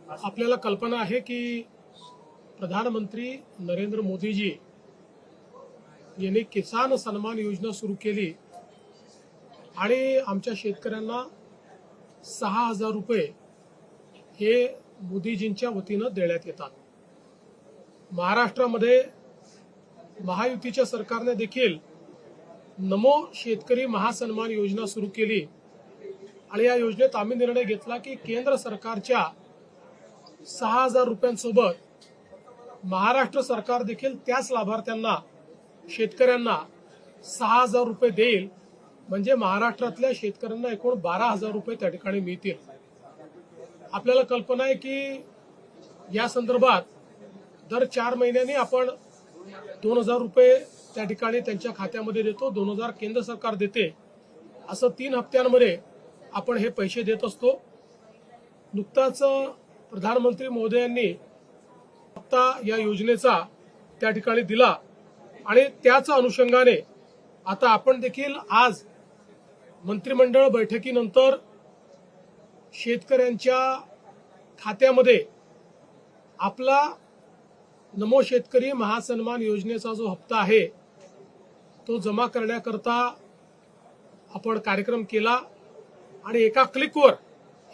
आपल्याला कल्पना आहे की प्रधानमंत्री नरेंद्र मोदीजी यांनी किसान सन्मान योजना सुरू केली आणि आमच्या शेतकऱ्यांना 6,000 रुपये हे मोदीजींच्या वतीनं देण्यात येतात। महाराष्ट्रामध्ये महायुतीच्या सरकारने देखील नमो शेतकरी महासन्मान योजना सुरू केली आणि या योजनेत आम्ही निर्णय घेतला की केंद्र सरकारच्या 6,000 रुपयांसोबत महाराष्ट्र सरकार देखील त्याच लाभार्थ्यांना शेतकऱ्यांना 6,000 रुपये देईल, म्हणजे महाराष्ट्रातल्या शेतकऱ्यांना एकूण 12,000 रुपये त्या ठिकाणी मिळतील। आपल्याला कल्पना आहे की या संदर्भात दर 4 महिन्यांनी आपण 2,000 रुपये त्या ठिकाणी त्यांच्या खात्यामध्ये देतो, 2,000 केंद्र सरकार देते, असं 3 हप्त्यांमध्ये आपण हे पैसे देत असतो। नुकताच प्रधानमंत्री महोदयांनी हप्ता या योजनेचा त्या ठिकाणी दिला आणि त्याच अनुषंगाने आता आपण देखील आज मंत्रिमंडळ बैठकीनंतर शेतकऱ्यांच्या खात्यामध्ये आपला नमो शेतकरी महासन्मान योजनेचा जो हप्ता आहे तो जमा करण्याकरता आपण कार्यक्रम केला आणि एका क्लिकवर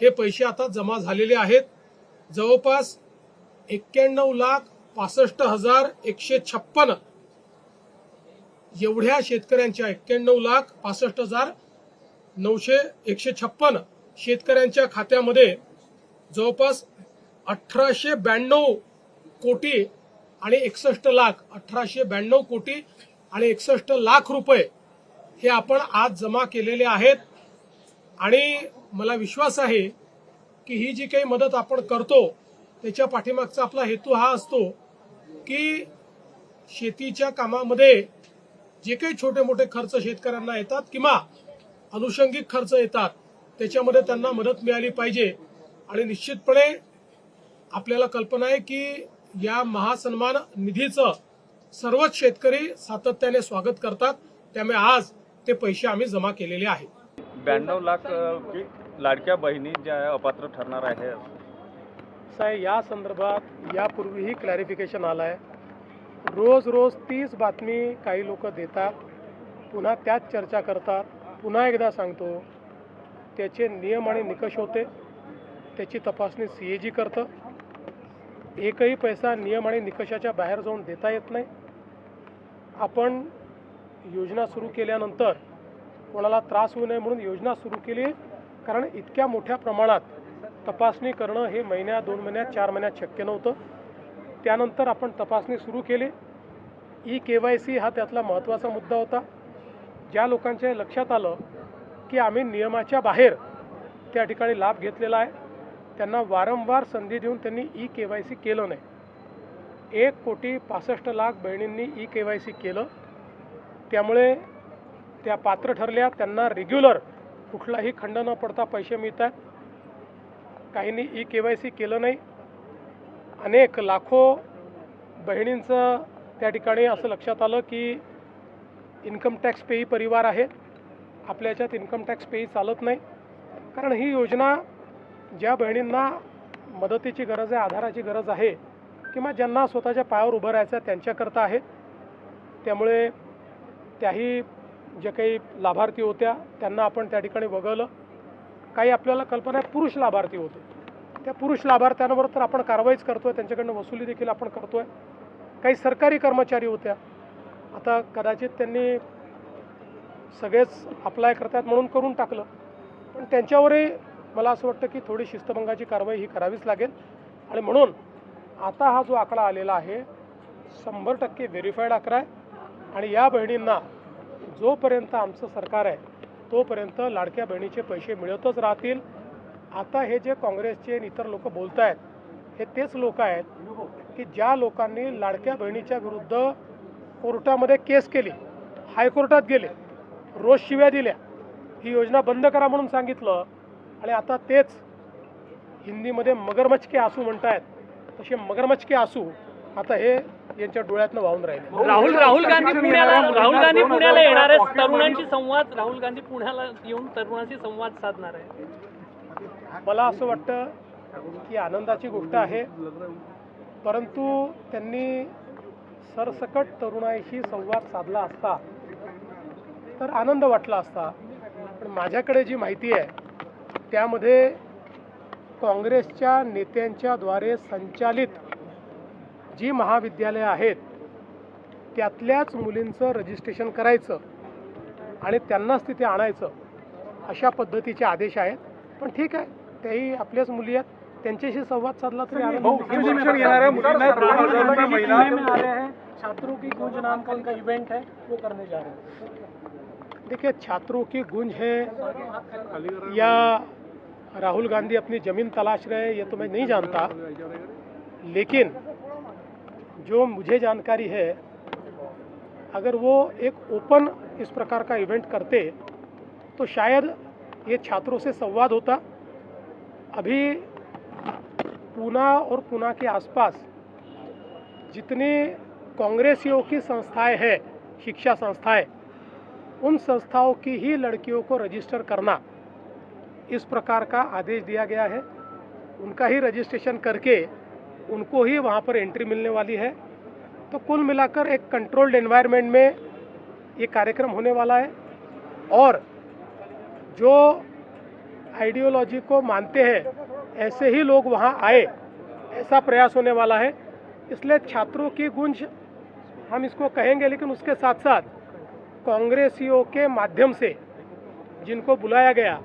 हे पैसे आता जमा झालेले आहेत। जवळपास 91,65,156 एवढ्या शेतकऱ्यांच्या 91,65,156 शेतकऱ्यांच्या खात्यामध्ये जवळपास 1,892 कोटी आणि 61 लाख 1,892 कोटी आणि 61 लाख रुपये हे आपण आज जमा केलेले आहेत। आणि मला विश्वास आहे की ही जी काही मदत आपण करतो त्याच्या पाठीमागचा आपला हेतू हा असतो की शेतीच्या कामामध्ये जे काही छोटे मोठे खर्च शेतकऱ्यांना येतात किंवा अनुषंगिक खर्च येतात त्याच्यामध्ये त्यांना मदत मिळाली पाहिजे। आणि निश्चितपणे आपल्याला कल्पना आहे की या महासन्मान निधीचं सर्वच शेतकरी सातत्याने स्वागत करतात, त्यामुळे आज ते पैसे आम्ही जमा केलेले आहेत। 92 लाख लाडक्या बहिणी ज्या अपात्र ठरणार आहे साहेब, या संदर्भात यापूर्वीही क्लॅरिफिकेशन आलं आहे। रोज तीच बातमी काही लोक देतात, पुन्हा त्याच चर्चा करतात। पुन्हा एकदा सांगतो, त्याचे नियम आणि निकष होते, त्याची तपासणी CAG करतं। एकही पैसा नियम आणि निकषाच्या बाहेर जाऊन देता येत नाही। आपण योजना सुरू केल्यानंतर कोणाला त्रास होऊ नये म्हणून योजना सुरू केली, कारण इतक्या मोठ्या प्रमाणात तपासणी करणं हे महिन्या 2 महिन्यात 4 महिन्यात शक्य नव्हतं। त्यानंतर आपण तपासणी सुरू केली। KYC हा त्यातला महत्त्वाचा मुद्दा होता। ज्या लोकांच्या लक्षात आलं की आम्ही नियमाच्या बाहेर त्या ठिकाणी लाभ घेतलेला आहे, त्यांना वारंवार संधी देऊन त्यांनी KYC केलं नाही। 1,65,00,000 बहिणींनी KYC केलं, त्यामुळे त्या पात्र ठरल्या, त्यांना रेग्युलर कुठलाही खंड न पडता पैसे मिळतात। काहींनी KYC केलं नाही। अनेक लाखो बहिणींचं त्या ठिकाणी असं लक्षात आलं की इन्कम टॅक्स पेई परिवार आहे, आपल्या याच्यात इन्कम टॅक्स पेई चालत नाही। कारण ही योजना ज्या बहिणींना मदतीची गरज आहे, आधाराची गरज आहे, किंवा ज्यांना स्वतःच्या पायावर उभं राहायचं आहे त्यांच्याकरता आहे। त्यामुळे त्याही जे काही लाभार्थी होत्या त्यांना आपण त्या ठिकाणी वगळलं। काही आपल्याला कल्पना आहे पुरुष लाभार्थी होते, त्या पुरुष लाभार्थ्यांवर तर आपण कारवाईच करतोय, त्यांच्याकडनं वसुली देखील आपण करतोय। काही सरकारी कर्मचारी होत्या, आता कदाचित त्यांनी सगळेच अप्लाय करतात म्हणून करून टाकलं, पण त्यांच्यावरही मला असं वाटतं की थोडी शिस्तभंगाची कारवाई ही करावीच लागेल। आणि म्हणून आता हा जो आकडा आलेला आहे 100% व्हेरीफाईड आकडा आहे आणि या बहिणींना जोपर्यंत आमचं सरकार आहे तोपर्यंत लाडक्या बहिणीचे पैसे मिळतच राहतील। आता हे जे काँग्रेसचे इतर लोक बोलत आहेत हे तेच लोक आहेत की ज्या लोकांनी लाडक्या बहिणीच्या विरुद्ध कोर्टामध्ये केस केली, हायकोर्टात गेले, रोज शिव्या दिल्या, ही योजना बंद करा म्हणून सांगितलं, आणि आता तेच हिंदीमध्ये मगरमच्छ के आंसू म्हणतायत, तसे मगरमच्छ के आंसू आता हे यांच्या डोळ्यातनं वाहून राहिले। राहुल गांधी पुण्याला येणार आहे, तरुणांशी संवाद, राहुल गांधी पुण्याला येऊन तरुणांशी संवाद साधणार आहे। मला असं वाटतं ही आनंदाची गोष्ट आहे, परंतु त्यांनी सरसकट तरुणाईशी संवाद साधला असता तर आनंद वाटला असता. पण माझ्याकडे जी माहिती आहे त्यामध्ये काँग्रेसच्या नेत्यांच्याद्वारे संचालित जी महाविद्यालयं आहेत त्यातल्याच मुलींचं रजिस्ट्रेशन करायचं आणि त्यांनाच तिथे आणायचं अशा पद्धतीचे आदेश आहेत. पण ठीक आहे, त्याही आपल्याच मुली आहेत, त्यांच्याशी संवाद साधला तरी आनंद छात्रों की गूंज नाम का उनका इवेंट है, वो करने जा रहे हैं. देखिए, छात्रों की गूंज है या राहुल गांधी अपनी ज़मीन तलाश रहे हैं ये तो मैं नहीं जानता, लेकिन जो मुझे जानकारी है अगर वो एक ओपन इस प्रकार का इवेंट करते तो शायद ये छात्रों से संवाद होता. अभी पूना और पूना के आसपास जितनी कांग्रेसियों की संस्थाएं हैं, शिक्षा संस्थाएं, उन संस्थाओं की ही लड़कियों को रजिस्टर करना इस प्रकार का आदेश दिया गया है. उनका ही रजिस्ट्रेशन करके उनको ही वहाँ पर एंट्री मिलने वाली है. तो कुल मिलाकर एक कंट्रोल्ड एनवायरनमेंट में ये कार्यक्रम होने वाला है और जो आइडियोलॉजी को मानते हैं ऐसे ही लोग वहाँ आए, ऐसा प्रयास होने वाला है. इसलिए छात्रों की गूंज हम इसको कहेंगे, लेकिन उसके साथ साथ कांग्रेसियों के माध्यम से जिनको बुलाया गया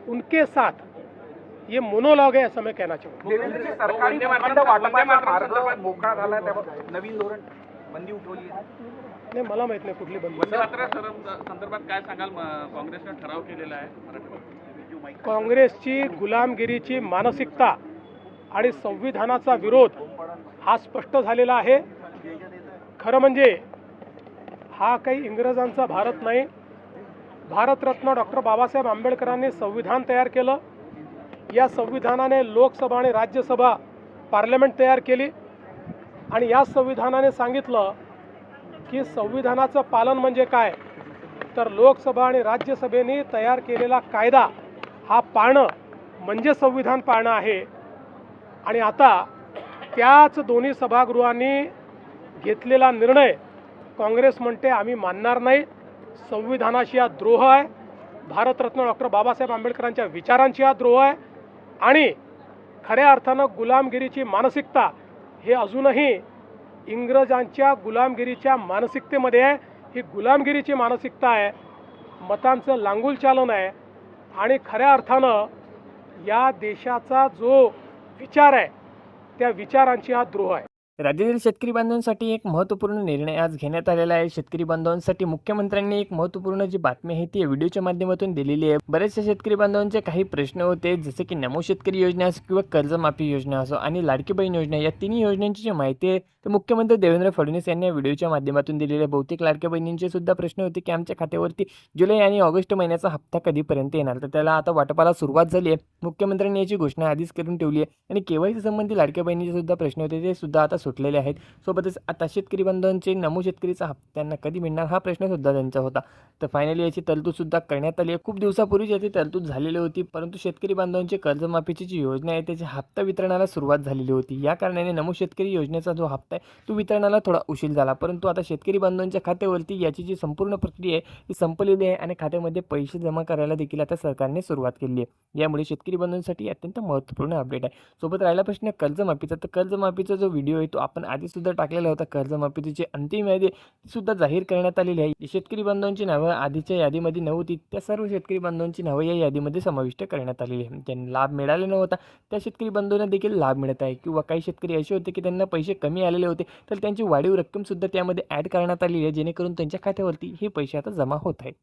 उनके साथ ये मोनोलॉग है असं मैं कहना चाहूँगा. सरकारी भूखंड वाटपाचा मार्ग मोकळा झाला, त्यावर नवीन धोरण बंदी उठवली आहे. नाही, मला माहित नाही कुठली बंदी. संदर्भात काय सांगाल? काँग्रेसने ठराव केलेला आहे. काँग्रेसची गुलामगिरीची मानसिकता आणि संविधानाचा विरोध हा स्पष्ट झालेला आहे. खरं म्हणजे हा काही इंग्रजांचा भारत नाही. भारतरत्न डॉक्टर बाबासाहेब आंबेडकरांनी संविधान तयार केलं. या संविधानाने लोकसभा आणि राज्यसभा पार्लमेंट तयार केली आणि या संविधानाने सांगितलं की संविधानाचं पालन म्हणजे काय, तर लोकसभा आणि राज्यसभेने तयार केलेला कायदा हा पाळणं म्हणजे संविधान पाळणं आहे. आणि आता त्याच दोन्ही सभागृहांनी घेतलेला निर्णय काँग्रेस म्हणते आम्ही मानणार नाही. संविधानाशी हा द्रोह आहे, भारतरत्न डॉक्टर बाबासाहेब आंबेडकरांच्या विचारांची हा द्रोह आहे आणि खऱ्या अर्थानं गुलामगिरीची मानसिकता हे अजूनही इंग्रजांच्या गुलामगिरीच्या मानसिकतेमध्ये आहे. ही गुलामगिरीची मानसिकता आहे, मतांचं लांगुलचालन आहे आणि खऱ्या अर्थानं या देशाचा जो विचार आहे त्या विचारांची हा द्रोह आहे. राज्यातील शेतकरी बांधवांसाठी एक महत्त्वपूर्ण निर्णय आज घेण्यात आलेला आहे. शेतकरी बांधवांसाठी मुख्यमंत्र्यांनी एक महत्त्वपूर्ण जी बातमी आहे ती व्हिडिओच्या माध्यमातून दिलेली आहे. बरेचसे शेतकरी बांधवांचे काही प्रश्न होते, जसे की नमो शेतकरी योजना असो किंवा कर्जमाफी योजना असो आणि लाडकी बहीण योजना, या तिन्ही योजनांची जी माहिती आहे ते मुख्यमंत्री देवेंद्र फडणवीस यांनी या व्हिडिओच्या माध्यमातून दिलेली आहे. बहुतेक लाडक्या बहिणींचे सुद्धा प्रश्न होते की आमच्या खात्यावरती जुलै आणि ऑगस्ट महिन्याचा हप्ता कधीपर्यंत येणार, तर त्याला आता वाटपाला सुरुवात झाली आहे. मुख्यमंत्र्यांनी याची घोषणा आधीच करून ठेवली आहे आणि केवायसी संबंधी लाडक्या बहिणीचे सुद्धा प्रश्न होते ते सुद्धा आता सुटलेले आहेत. सोबतच आता शेतकरी बांधवांचे नमो शेतकरीचा हप्ता त्यांना कधी मिळणार हा प्रश्न सुद्धा त्यांचा होता. तर फायनली याची तरतूद सुद्धा करण्यात आली आहे. खूप दिवसापूर्वी याची तरतूद झालेली होती, परंतु शेतकरी बांधवांची कर्जमाफीची जी योजना आहे त्याची हप्ता वितरणाला सुरुवात झालेली होती. या कारणाने नमो शेतकरी योजनेचा जो हप्ता आहे तो वितरणाला थोडा उशीर झाला, परंतु आता शेतकरी बांधवांच्या खात्यावरती याची जी संपूर्ण प्रक्रिया आहे ती संपलेली आहे आणि खात्यामध्ये पैसे जमा करायला देखील आता सरकारने सुरुवात केली आहे. यामुळे शेतकरी बांधवांसाठी अत्यंत महत्त्वपूर्ण अपडेट आहे. सोबत राहिला प्रश्न कर्जमाफीचा, तर कर्जमाफीचा जो व्हिडिओ आहे तो आपण आधी सुद्धा टाकलेला होता. कर्जमाफीची जी अंतिम यादी सुद्धा जाहीर करण्यात आलेली आहे. शेतकरी बांधवांची नावं आधीच्या यादीमध्ये नव्हती, त्या सर्व शेतकरी बांधवांची नावं या यादीमध्ये समाविष्ट करण्यात आलेली आहे. त्यांना लाभ मिळाला नव्हता त्या शेतकरी बांधवांना देखील लाभ मिळत आहे, किंवा काही शेतकरी असे होते की त्यांना पैसे कमी आलेले होते तर त्यांची वाढीव रक्कम सुद्धा त्यामध्ये ॲड करण्यात आलेली आहे, जेणेकरून त्यांच्या खात्यावरती हे पैसे आता जमा होत आहेत.